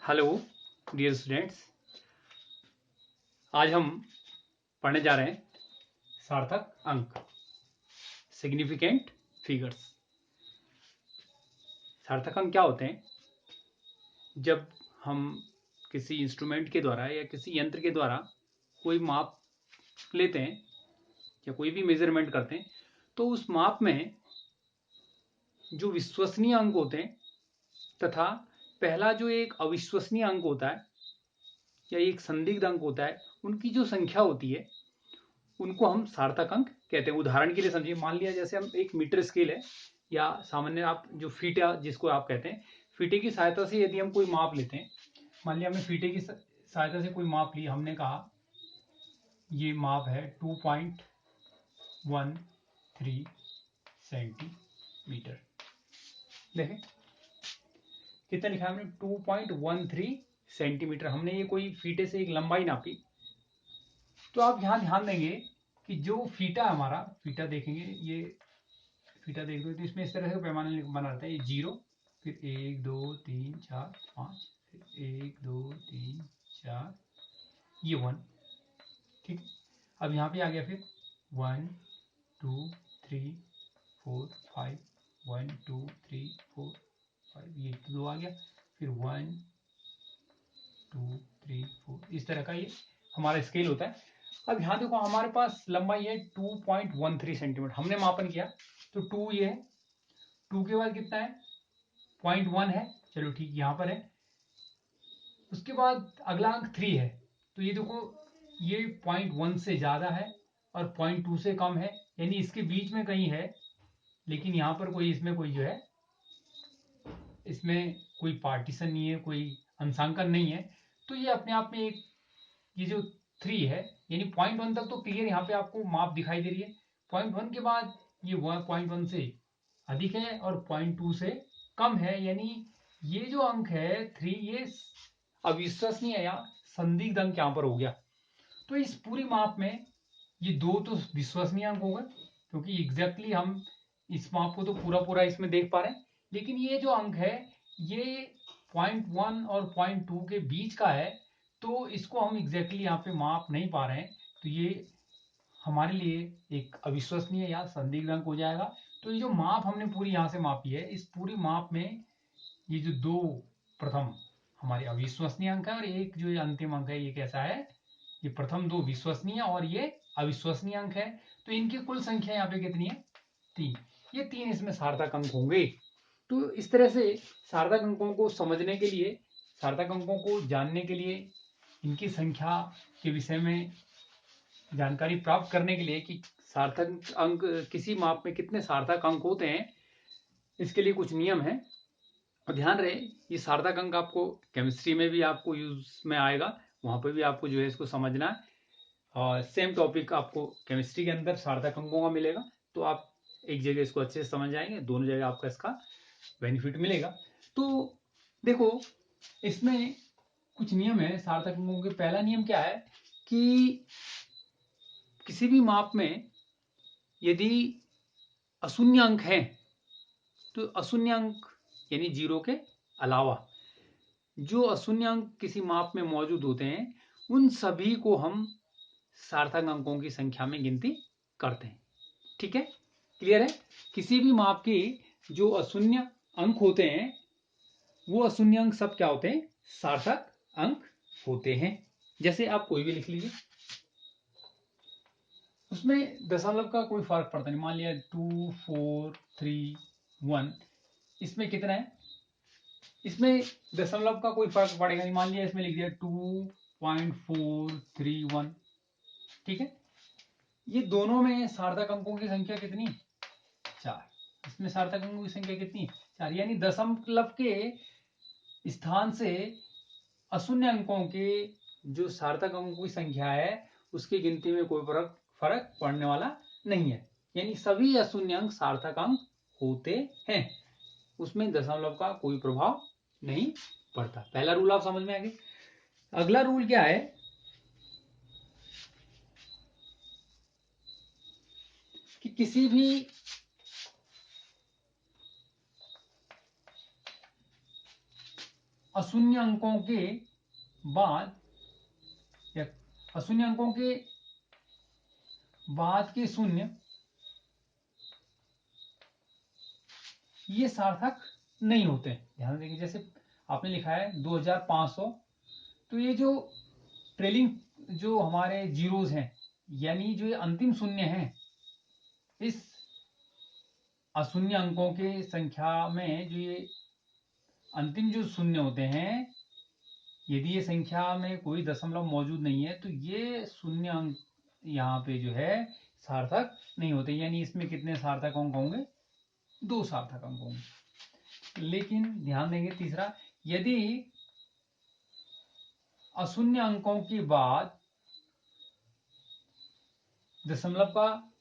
Hello dear students. आज हम पढ़ने जा रहे हैं सार्थक अंक, सिग्निफिकेंट फिगर्स। सार्थक अंक क्या होते हैं? जब हम किसी इंस्ट्रूमेंट के द्वारा या किसी यंत्र के द्वारा कोई माप लेते हैं या कोई भी मेजरमेंट करते हैं तो उस माप में जो विश्वसनीय अंक होते हैं तथा पहला जो एक अविश्वसनीय अंक होता है या एक संदिग्ध अंक होता है, उनकी जो संख्या होती है उनको हम सार्थक अंक कहते हैं। उदाहरण के लिए समझिए, मान लिया जैसे हम एक मीटर स्केल है या सामान्य आप जो फीटा जिसको आप कहते हैं, फीटे की सहायता से यदि हम कोई माप लेते हैं, मान लिया हमने फीटे की सहायता से कोई माप ली, हमने कहा ये माप है 2.13 सेंटीमीटर। देखें कितना लिखा हमने, 2.13 सेंटीमीटर। हमने ये कोई फीटे से एक लंबाई नापी। तो आप यहां ध्यान देंगे कि जो फीटा हमारा, फीटा देखेंगे, ये फीटा देख दो तो इसमें इस तरह से पैमाना बना रहता है, ये 0, फिर 1 2 3 4 5, फिर 1 2 3 4, ये 1। ठीक, अब यहाँ पे आ गया फिर 1 2 3 4 5, 1 2 3 4 5, ये 2 आ गया, फिर 1 2 3 4, इस तरह का ये हमारा स्केल होता है। अब यहाँ देखो हमारे पास लंबाई है 2.13 सेंटीमीटर, हमने मापन किया तो 2 ये है, 2 के बाद कितना है, 0.1 है, चलो ठीक यहाँ पर है। उसके बाद अगला अंक 3 है, तो ये देखो ये 0.1 से ज्यादा है और 0.2 से कम है, यानी इसके बीच में कहीं है, लेकिन यहाँ पर कोई इसमें कोई जो है, इसमें कोई पार्टीशन नहीं है, कोई अंशांकन नहीं है। तो ये अपने आप में एक, ये जो 3 है यानी 0.1 तक तो क्लियर यहाँ पे आपको माप दिखाई दे रही है। 0.1 के बाद ये 0.1 से अधिक है और 0.2 से कम है, यानी ये जो अंक है 3, ये अविश्वसनीय या संदिग्ध अंक यहाँ पर हो गया। तो इस पूरी माप में ये 2 तो विश्वसनीय अंक हो गए, क्योंकि एग्जैक्टली हम इस माप को तो पूरा पूरा इसमें देख पा रहे हैं, लेकिन ये जो अंक है ये 0.1 और 0.2 के बीच का है, तो इसको हम एग्जैक्टली यहाँ पे माप नहीं पा रहे हैं, तो ये हमारे लिए एक अविश्वसनीय या संदिग्ध अंक हो जाएगा। तो ये जो माप हमने पूरी यहाँ से मापी है, इस पूरी माप में ये जो 2 प्रथम हमारे अविश्वसनीय अंक है और एक जो ये अंतिम अंक है, ये कैसा है, ये प्रथम 2 विश्वसनीय और ये अविश्वसनीय अंक है। तो इनकी कुल संख्या यहाँ पे कितनी है, 3। ये 3 इसमें सार्थक अंक होंगे। तो इस तरह से सार्थक अंकों को समझने के लिए, सार्थक अंकों को जानने के लिए, इनकी संख्या के विषय में जानकारी प्राप्त करने के लिए कि सार्थक अंक किसी माप में कितने सार्थक अंक होते हैं, इसके लिए कुछ नियम है। और ध्यान रहे ये सार्थक अंक आपको केमिस्ट्री में भी आपको यूज में आएगा, वहां पर भी आपको जो है इसको समझना है। और सेम टॉपिक आपको केमिस्ट्री के अंदर सार्थक अंकों का मिलेगा, तो आप एक जगह इसको अच्छे से समझ जाएंगे, दोनों जगह आपका इसका बेनिफिट मिलेगा। तो देखो इसमें कुछ नियम है सार्थक अंकों के। पहला नियम क्या है कि किसी भी माप में यदि अशून्य अंक है तो अशून्य अंक यानी 0 के अलावा जो अशून्य अंक किसी माप में मौजूद होते हैं, उन सभी को हम सार्थक अंकों की संख्या में गिनती करते हैं। ठीक है, क्लियर है? किसी भी माप के जो अशून्य अंक होते हैं, वो अशून्य अंक सब क्या होते हैं, सार्थक अंक होते हैं। जैसे आप कोई भी लिख लीजिए, उसमें दशमलव का कोई फर्क पड़ता नहीं। मान लिया 2 4 3 1, इसमें कितना है, इसमें दशमलव का कोई फर्क पड़ेगा नहीं। मान लिया इसमें लिख दिया 2.431, ठीक है। ये दोनों में सार्थक अंकों की संख्या कितनी, 4। इसमें सार्थक अंकों की संख्या कितनी, 4, यानी दशमलव के स्थान से अशून्य अंकों के जो सार्थक अंकों की संख्या है उसकी गिनती में कोई फर्क पड़ने वाला नहीं है, यानी सभी अशून्य अंक सार्थक अंक होते हैं, उसमें दशमलव का कोई प्रभाव नहीं पड़ता। पहला रूल आप समझ में आ गए। अगला रूल क्या है कि किसी भी अशून्य अंकों के बाद या अशून्य अंकों के बाद के शून्य ये सार्थक नहीं होते। ध्यान देंगे, जैसे आपने लिखा है 2500, तो ये जो ट्रेलिंग जो हमारे जीरोज हैं, यानी जो ये अंतिम शून्य हैं, इस अशून्य अंकों के संख्या में जो ये अंतिम जो शून्य होते हैं, यदि ये संख्या में कोई दशमलव मौजूद नहीं है तो ये शून्य अंक यहाँ पे जो है सार्थक नहीं होते। यानी इसमें कितने सार्थक अंक होंगे? 2 सार्थक अंक होंगे। लेकिन ध्यान देंगे तीसरा, यदि अशून्य अंकों के बाद दशमलव का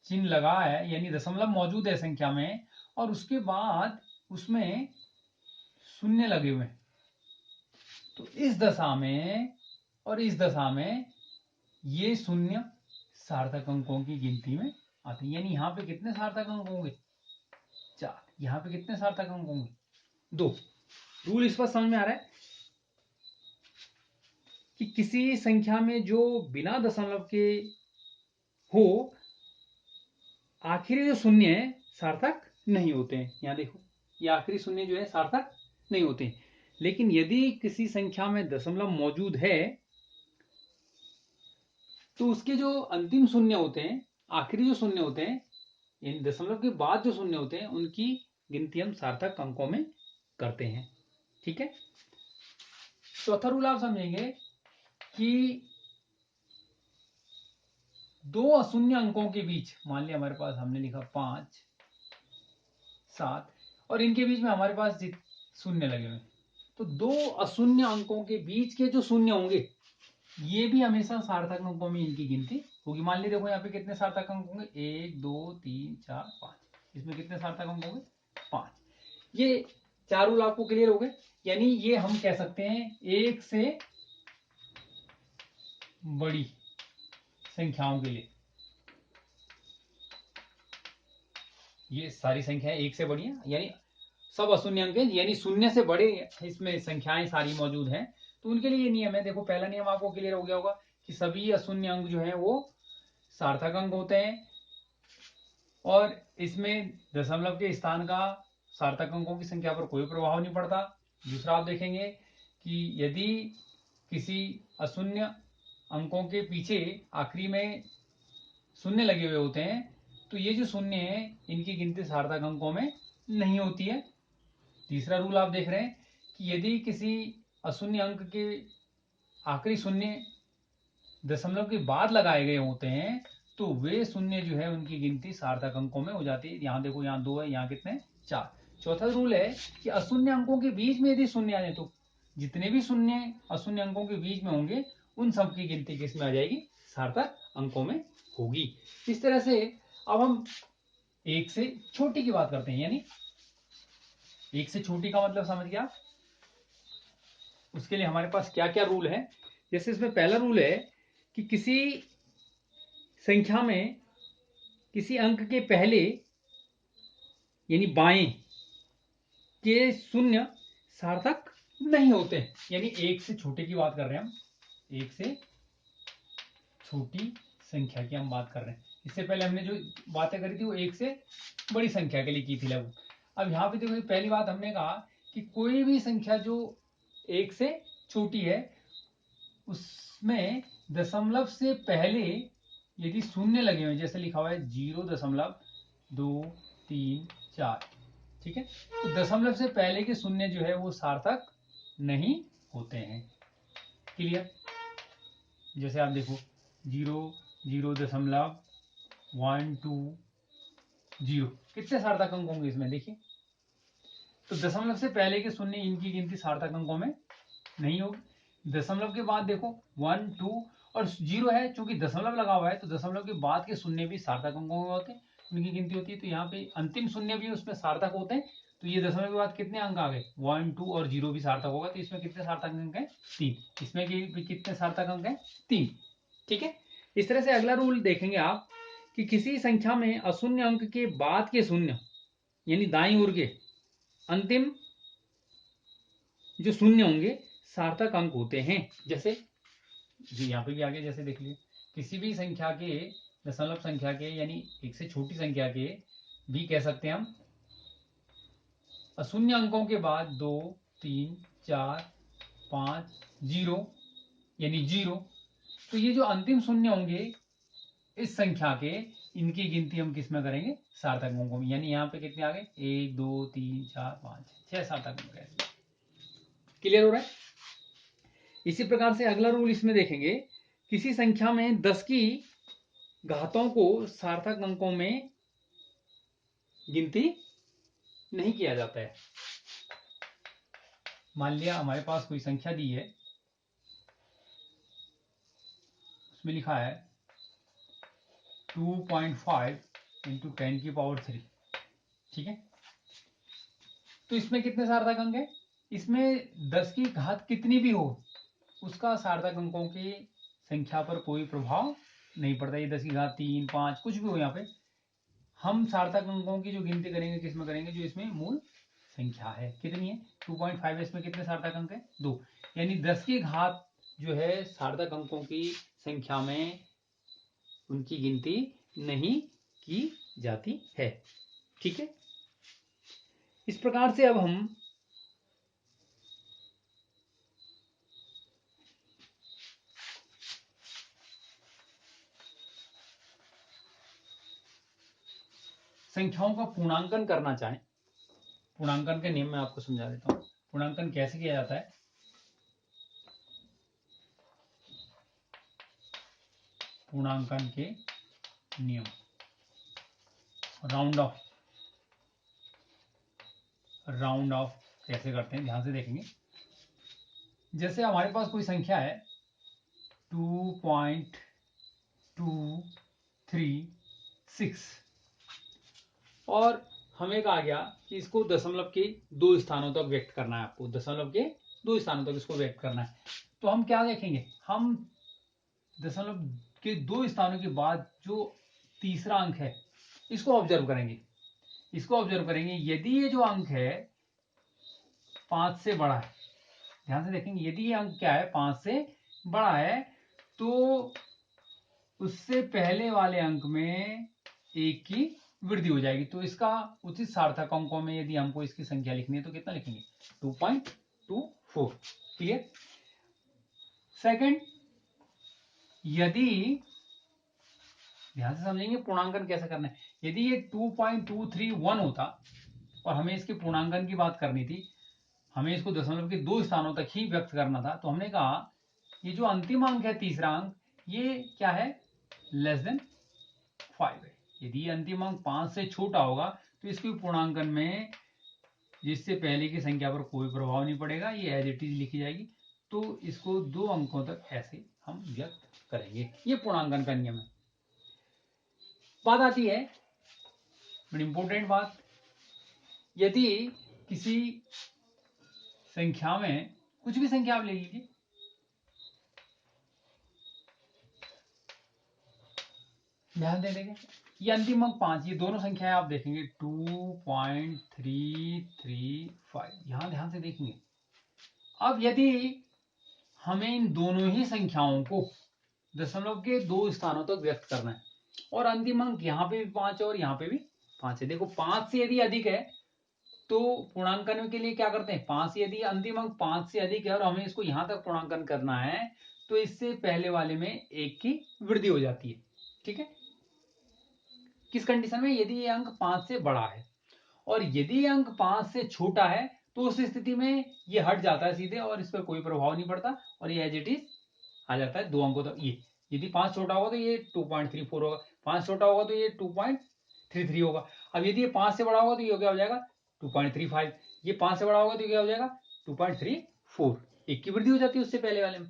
चिन्ह लगा है, यानी दशमलव मौजूद है संख्या में, और उसके बाद उसमें शून्य लगे हुए, तो इस दशा में और इस दशा में ये शून्य सार्थक अंकों की गिनती में आते हैं। यानी यहाँ पे कितने सार्थक अंक होंगे? 4। यहाँ पे कितने सार्थक अंक होंगे? 2। रूल इस पर समझ में आ रहा है कि किसी संख्या में जो बिना दशमलव के हो, आखिरी जो शून्य है सार्थक नहीं होते हैं। यहाँ देखो, ये आखिरी शून्य जो है सार्थक नहीं होते हैं। लेकिन यदि किसी संख्या में दशमलव मौजूद है तो उसके जो अंतिम शून्य होते हैं, आखिरी जो शून्य होते हैं, यानी दशमलव के बाद जो शून्य होते हैं, उनकी गिनती हम सार्थक अंकों में करते हैं। ठीक है। चौथा रूल आप समझेंगे कि 2 अशून्य अंकों के बीच, मान लिया हमारे पास हमने लिखा 5, 7, और इनके बीच में हमारे पास शून्य लगे हुए, तो 2 अशून्य अंकों के बीच के जो शून्य होंगे ये भी हमेशा सार्थक अंकों में इनकी गिनती होगी। मान लीजिए देखो यहाँ पे कितने सार्थक अंक होंगे? 1, 2, 3, 4, 5। इसमें कितने सार्थक अंक होंगे? 5। ये 4 रूल आपको क्लियर हो गए। यानी ये हम कह सकते हैं 1 से बड़ी संख्याओं के लिए, ये सारी संख्याएं 1 से बड़ी हैं, यानी सब अशून्य अंक हैं, यानी शून्य से बड़े इसमें संख्याएं सारी मौजूद हैं, तो उनके लिए ये नियम है। देखो पहला नियम आपको क्लियर हो गया होगा कि सभी अशून्य अंक जो है वो सार्थक अंक होते हैं, और इसमें दशमलव के स्थान का सार्थक अंकों की संख्या पर कोई प्रभाव नहीं पड़ता। दूसरा आप देखेंगे कि यदि किसी अशून्य अंकों के पीछे आखिरी में शून्य लगे हुए होते हैं तो ये जो शून्य है इनकी गिनती सार्थक अंकों में नहीं होती है। तीसरा रूल आप देख रहे हैं कि यदि किसी अशून्य अंक के आखिरी शून्य दशमलव के बाद लगाए गए होते हैं तो वे शून्य जो है उनकी गिनती सार्थक अंकों में हो जाती है। यहाँ देखो, यहाँ 2 है, यहाँ कितने? 4। चौथा रूल है कि अशून्य अंकों के बीच में यदि शून्य आ जाए तो जितने भी शून्य अशून्य अंकों के बीच में होंगे उन सब की गिनती किस में आ जाएगी? सार्थक अंकों में होगी। इस तरह से अब हम 1 से छोटी की बात करते हैं, यानी 1 से छोटी का मतलब समझ गया। उसके लिए हमारे पास क्या क्या रूल है? जैसे इसमें पहला रूल है कि किसी संख्या में किसी अंक के पहले यानी बाएं के शून्य सार्थक नहीं होते, यानी 1 से छोटे की बात कर रहे हैं हम, 1 से छोटी संख्या की हम बात कर रहे हैं। इससे पहले हमने जो बातें करी थी वो 1 से बड़ी संख्या के लिए की थी लगभग। अब यहाँ पे देखो, पहली बात हमने कहा कि कोई भी संख्या जो 1 से छोटी है उसमें दशमलव से पहले यदि शून्य लगे हुए, जैसे लिखा हुआ है 0.234, ठीक है, तो दशमलव से पहले के शून्य जो है वो सार्थक नहीं होते हैं। क्लियर? जैसे आप देखो 0.120 कितने सार्थक अंक होंगे इसमें? देखिए, तो दशमलव से पहले के शून्य इनकी गिनती सार्थक अंकों में नहीं होगी। दशमलव के बाद देखो 1, 2 और 0 है, चूंकि दशमलव लगा हुआ है तो दशमलव के बाद के शून्य भी सार्थक अंकों में होते हैं, उनकी गिनती होती है। तो यहाँ पे अंतिम शून्य भी उसमें सार्थक होते हैं, तो ये दशमलव के बाद कितने अंक आ गए? 1, 2 और 0 भी सार्थक होगा, तो इसमें कितने सार्थक अंक है? 3। इसमें कितने सार्थक अंक है? 3। ठीक है। इस तरह से अगला रूल देखेंगे आप कि किसी संख्या में अशून्य अंक के बाद के शून्य यानी दाईं ओर के अंतिम जो शून्य होंगे सार्थक अंक होते हैं। जैसे जी यहाँ पे भी आगे जैसे देख लीजिए, किसी भी संख्या के दशमलव संख्या के यानी एक से छोटी संख्या के भी कह सकते हैं हम अशून्य अंकों के बाद 2, 3, 4, 5, 0 यानी 0। तो ये जो अंतिम शून्य होंगे इस संख्या के, इनकी गिनती हम किस में करेंगे? सार्थक अंकों में। यानी यहाँ पे कितने आ गए? 1, 2, 3, 4, 5, 6 सार्थक अंक। क्लियर हो रहा है? इसी प्रकार से अगला रूल इसमें देखेंगे, किसी संख्या में 10 की घातों को सार्थक अंकों में गिनती नहीं किया जाता है। मान लिया हमारे पास कोई संख्या दी है, उसमें लिखा है 2.5 इंटू 10⁻³ ठीक है। तो इसमें कितने सार्थक अंक है? इसमें 10 की घात कितनी भी हो उसका सार्थक अंकों की संख्या पर कोई प्रभाव नहीं पड़ता। ये 10 की घात 3, 5 कुछ भी हो, यहाँ पे हम सार्थक अंकों की जो गिनती करेंगे किसमें करेंगे? जो इसमें मूल संख्या है। कितनी है? 2.5। इसमें कितने सार्थक अंक है? 2। यानी 10 की घात जो है सार्थक अंकों की संख्या में उनकी गिनती नहीं की जाती है। ठीक है। इस प्रकार से अब हम संख्याओं का पूर्णांकन करना चाहें, पूर्णांकन के नियम में आपको समझा देता हूं। पूर्णांकन कैसे किया जाता है? पूर्णांकन के नियम, राउंड ऑफ कैसे करते हैं ध्यान से देखेंगे। जैसे हमारे पास कोई संख्या है 2.236 और हमें कहा गया कि इसको दशमलव के 2 स्थानों तक व्यक्त करना है। आपको दशमलव के 2 स्थानों तक इसको व्यक्त करना है। तो हम क्या देखेंगे? हम दशमलव के 2 स्थानों के बाद जो तीसरा अंक है इसको ऑब्जर्व करेंगे। यदि ये जो अंक है 5 से बड़ा है, ध्यान से देखेंगे, यदि ये अंक क्या है? 5 से बड़ा है, तो उससे पहले वाले अंक में 1 की वृद्धि हो जाएगी। तो इसका उचित सार्थक अंकों में यदि हमको इसकी संख्या लिखनी है तो कितना लिखेंगे? 2.24। क्लियर? सेकंड, यदि ध्यान से समझेंगे पूर्णांकन कैसे करना है। यदि ये 2.231 होता और हमें इसके पूर्णांकन की बात करनी थी, हमें इसको दशमलव के 2 स्थानों तक ही व्यक्त करना था, तो हमने कहा ये जो अंतिम अंक है तीसरा अंक, ये क्या है? लेस देन 5 है। यदि अंतिम अंक 5 से छोटा होगा तो इसके पूर्णांकन में जिससे पहले की संख्या पर कोई प्रभाव नहीं पड़ेगा, ये एज इट इज लिखी जाएगी। तो इसको 2 अंकों तक ऐसे हम व्यक्त करेंगे। ये पूर्णांकन का नियम है। बात आती है बड़ी इंपॉर्टेंट बात, यदि किसी संख्या में, कुछ भी संख्या आप ले लीजिए, ध्यान दे देंगे ये अंतिम अंक 5, ये दोनों संख्याएं आप देखेंगे 2.335, यहां ध्यान से देखेंगे। अब यदि हमें इन दोनों ही संख्याओं को दशमलव के 2 स्थानों तक व्यक्त करना है और अंतिम अंक यहां पे भी 5 और यहां पे भी 5 है। देखो 5 से यदि अधिक है तो पूर्णांकन के लिए क्या करते हैं? 5 से यदि अंतिम अंक 5 से अधिक है और हमें इसको यहां तक पूर्णांकन करना है तो इससे पहले वाले में 1 की वृद्धि हो जाती है। ठीक है। किस कंडीशन में? यदि ये अंक 5 से बड़ा है, और यदि ये अंक 5 से छोटा है तो उस स्थिति में ये हट जाता है सीधे और इस पर कोई प्रभाव नहीं पड़ता और ये एज इट इज आ जाता है 2 अंकों तक। ये यदि 5 छोटा होगा तो ये 2.34 होगा, 5 छोटा होगा तो ये 2.33 होगा। अब यदि ये 5 से बड़ा होगा तो ये क्या हो जाएगा? 2.35। ये 5 से बड़ा होगा तो क्या हो जाएगा? 2.34। 1 की वृद्धि हो जाती है उससे पहले वाले में।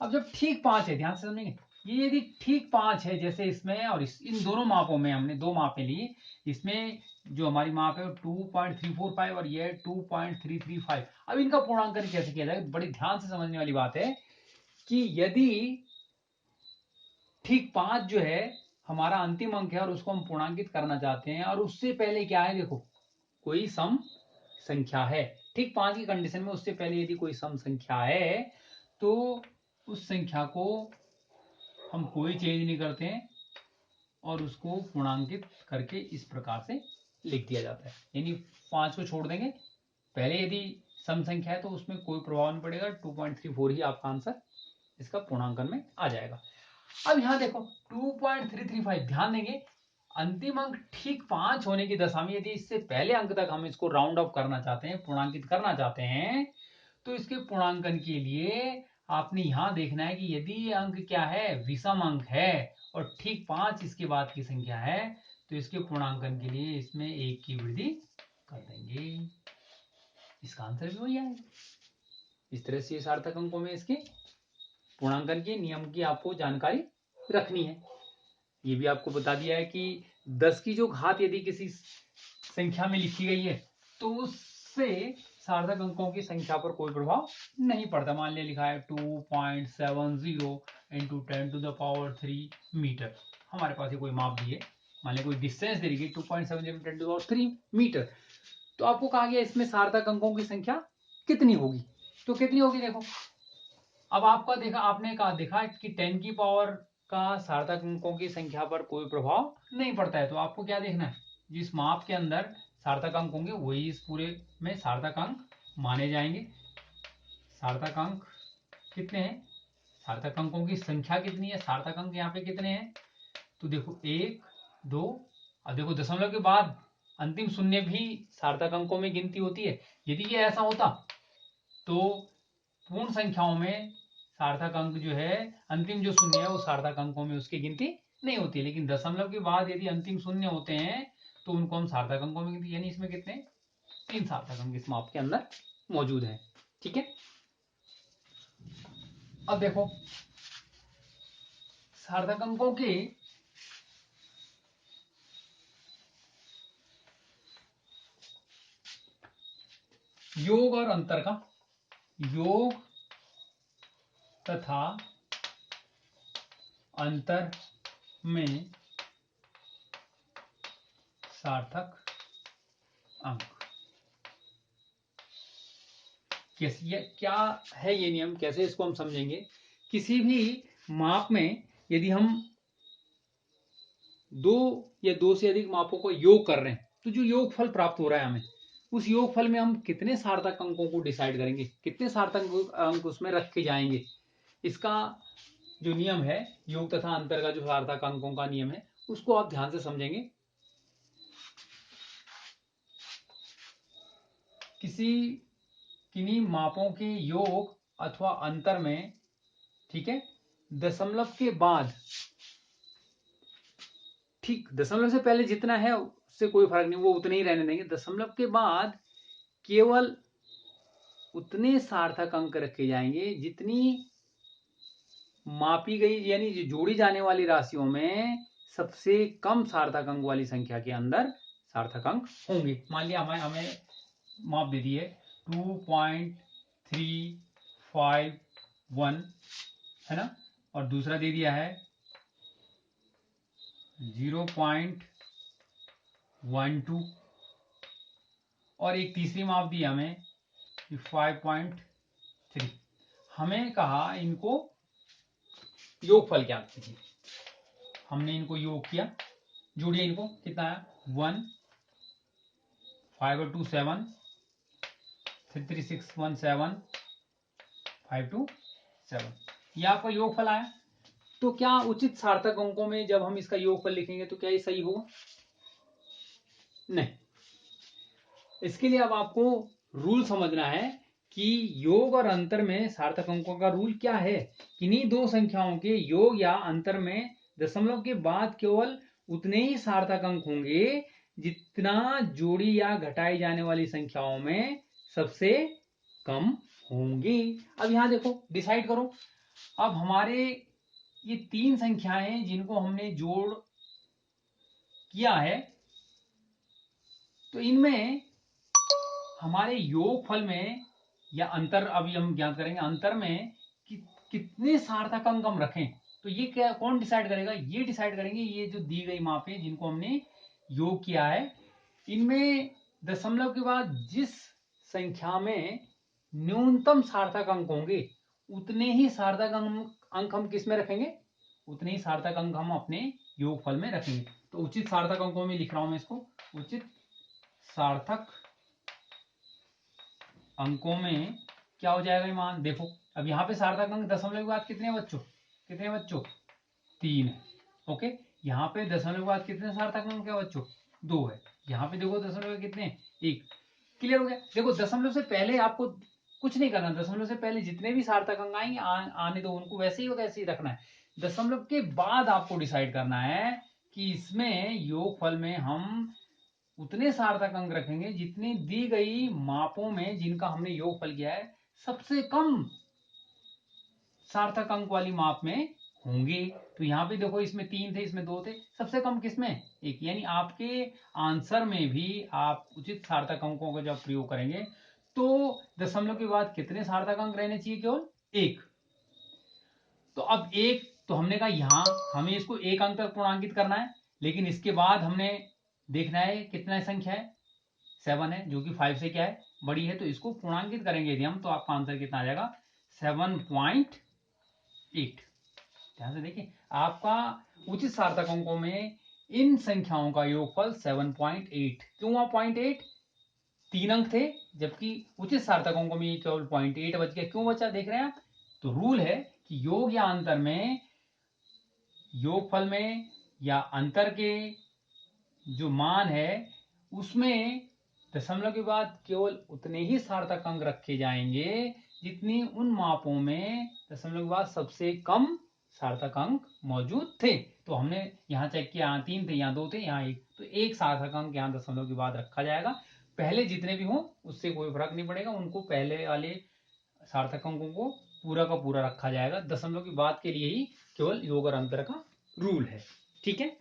अब जब ठीक 5 है, ध्यान से समझेंगे, ये यदि ठीक 5 है, जैसे इसमें और इन दोनों मापों में हमने 2 मापें ली, इसमें जो हमारी माप है वो 2.345 और ये 2.335। अब इनका पूर्णांकन कैसे किया जाएगा? बड़ी ध्यान से समझने वाली बात है कि यदि ठीक 5 जो है हमारा अंतिम अंक है और उसको हम पूर्णांकित करना चाहते हैं और उससे पहले क्या है? देखो कोई सम संख्या है, ठीक 5 की कंडीशन में उससे पहले यदि कोई सम संख्या है तो उस संख्या को हम कोई चेंज नहीं करते हैं और उसको पूर्णांकित करके इस प्रकार से लिख दिया जाता है। यानी 5 को छोड़ देंगे, पहले यदि सम संख्या है तो उसमें कोई प्रभाव नहीं पड़ेगा, 2.34 ही आपका आंसर इसका पूर्णांकन में आ जाएगा। अब यहां देखो 2.335, ध्यान देंगे अंतिम अंक ठीक 5 होने की दशा में यदि इससे पहले अंक तक हम इसको राउंड ऑफ करना चाहते हैं, पूर्णांकित करना चाहते हैं, तो इसके पूर्णांकन के लिए आपने यहां देखना है कि यदि ये अंक क्या है, विषम अंक है और ठीक 5 इसके बाद की संख्या है, तो इसके पूर्णांकन के लिए इसमें 1 की वृद्धि कर देंगे, इसका आंसर भी वही आएगा। इस तरह से सार्थक अंकों में इसके पूर्णांकन के नियम की आपको जानकारी रखनी है। ये भी आपको बता दिया है कि 10 की जो घात यदि किसी संख्या में लिखी गई है तो उससे सार्थक अंकों की संख्या पर कोई प्रभाव नहीं पड़ता। मान लिया लिखा है 2.70 इंटू 10⁻³ मीटर, हमारे पास ये कोई माप दी है, मान लिया कोई डिस्टेंस दे दी 2.70 10⁻³ मीटर, तो आपको कहा गया इसमें सार्थक अंकों की संख्या कितनी होगी, तो कितनी होगी देखो। अब आपका देखा, आपने कहा देखा कि 10 की पावर का सार्थक अंकों की संख्या पर कोई प्रभाव नहीं पड़ता है, तो आपको क्या देखना है, जिस माप के अंदर सार्थक अंक होंगे वही इस पूरे में सार्थक अंक माने जाएंगे। सार्थक अंक कितने हैं, सार्थक अंकों की संख्या कितनी है, सार्थक अंक यहाँ पे कितने हैं, तो देखो 1 2, अब देखो दशमलव के बाद अंतिम शून्य भी सार्थक अंकों में गिनती होती है। यदि ये ऐसा होता तो पूर्ण संख्याओं में सार्थक अंक जो है, अंतिम जो शून्य है वो सार्थक अंकों में उसकी गिनती नहीं होती है, लेकिन दशमलव के बाद यदि अंतिम शून्य होते हैं तो उनको हम सार्थक अंकों में गिनती, यानी इसमें कितने 3 सार्थक अंक इस माप के अंदर मौजूद हैं। ठीक है, अब देखो सार्थक अंकों के योग और अंतर का, योग तथा अंतर में सार्थक अंक, कैसे, क्या है ये नियम, कैसे इसको हम समझेंगे। किसी भी माप में यदि हम 2 या 2 से अधिक मापों को योग कर रहे हैं तो जो योगफल प्राप्त हो रहा है हमें, उस योगफल में हम कितने सार्थक अंकों को डिसाइड करेंगे, कितने सार्थक अंक उसमें रखे जाएंगे, इसका जो नियम है योग तथा अंतर का, जो सार्थक अंकों का नियम है, उसको आप ध्यान से समझेंगे। किन्हीं मापों के योग अथवा अंतर में, ठीक है, दशमलव के बाद, ठीक दशमलव से पहले जितना है उससे कोई फर्क नहीं, वो उतने ही रहने देंगे, दशमलव के बाद केवल उतने सार्थक अंक रखे जाएंगे जितनी मापी गई, यानी जोड़ी जाने वाली राशियों में सबसे कम सार्थक अंक वाली संख्या के अंदर सार्थक अंक होंगे। मान लिया हमें माप दे दी है 2.351 है ना, और दूसरा दे दिया है 0.12 और एक तीसरी माप दी हमें 5.3। हमें कहा इनको योगफल ज्ञात कीजिए, हमने इनको योग किया, जोड़िए इनको, कितना है 1 5 और 2 7 3 3 6 1 7 5 2 7, ये आपका योगफल आया। तो क्या उचित सार्थक अंकों में जब हम इसका योगफल लिखेंगे तो क्या ये सही होगा, नहीं। इसके लिए अब आपको रूल समझना है कि योग और अंतर में सार्थक अंकों का रूल क्या है। किन्हीं दो संख्याओं के योग या अंतर में दशमलव के बाद केवल उतने ही सार्थक अंक होंगे जितना जोड़ी या घटाई जाने वाली संख्याओं में सबसे कम होंगे। अब यहां देखो, डिसाइड करो। अब हमारे ये 3 संख्याएं जिनको हमने जोड़ किया है, तो इनमें हमारे योगफल में या अंतर, अभी हम ज्ञात करेंगे अंतर में कितने सार्थक अंक हम रखें, तो ये क्या कौन डिसाइड करेगा, ये डिसाइड करेंगे ये जो दी गई मापें जिनको हमने योग किया है, इनमें दशमलव के बाद जिस संख्या में न्यूनतम सार्थक अंक होंगे उतने ही सार्थक अंक हम किस में रखेंगे, उतने ही सार्थक अंक हम अपने योगफल में रखेंगे। तो उचित सार्थक अंकों में लिख रहा हूं मैं इसको, उचित सार्थक अंकों में क्या हो जाएगा ये मान, देखो अब यहां पे सार्थक अंक दशमलव के बाद कितने बच्चों 3 है। ओके, यहाँ पे दशमलव के बाद कितने सार्थक अंक है बच्चों, 2 है। यहाँ पे देखो दशमलव कितने, 1। क्लियर हो गया। देखो दशमलव से पहले आपको कुछ नहीं करना, दशमलव से पहले जितने भी सार्थक अंक आएंगे आने दो, उनको वैसे ही रखना है। दशमलव के बाद आपको डिसाइड करना है कि इसमें योगफल में हम उतने सार्थक अंक रखेंगे जितनी दी गई मापों में जिनका हमने योगफल किया है सबसे कम सार्थक अंक वाली माप में होंगे। तो यहां पे देखो इसमें 3 थे, इसमें 2 थे, सबसे कम किसमें, 1। यानी आपके आंसर में भी आप उचित सार्थक अंकों का जब प्रयोग करेंगे तो दशमलव के बाद कितने सार्थक अंक रहने चाहिए, केवल 1। तो अब 1 तो हमने कहा यहां हमें इसको 1 अंक तक पूर्णांकित करना है, लेकिन इसके बाद हमने देखना है कितना संख्या है, 7 है, जो कि 5 से क्या है, बड़ी है। तो इसको पूर्णांकित करेंगे यदि हम, तो आपका आंसर कितना आ जाएगा, 7.8। ध्यान से देखिए, आपका उचित सार्थक अंकों में इन संख्याओं का योगफल 7.8। क्यों हुआ 0.8, 3 अंक थे, जबकि उचित सार्थक अंकों में केवल 0.8 बच गया। क्यों बचा, देख रहे हैं आप। तो रूल है कि योग या अंतर में, योगफल में या अंतर के जो मान है उसमें दशमलव के बाद केवल उतने ही सार्थक अंक रखे जाएंगे जितनी उन मापों में दशमलव के बाद सबसे कम सार्थक अंक मौजूद थे। तो हमने यहाँ चेक किया, यहाँ 3 थे, यहाँ 2 थे, यहाँ 1। तो 1 सार्थक अंक यहाँ दशमलव के बाद रखा जाएगा। पहले जितने भी हों उससे कोई फर्क नहीं पड़ेगा, उनको पहले वाले सार्थक अंकों को पूरा का पूरा रखा जाएगा। दशमलव के बाद के लिए ही केवल योग और अंतर का रूल है। ठीक है।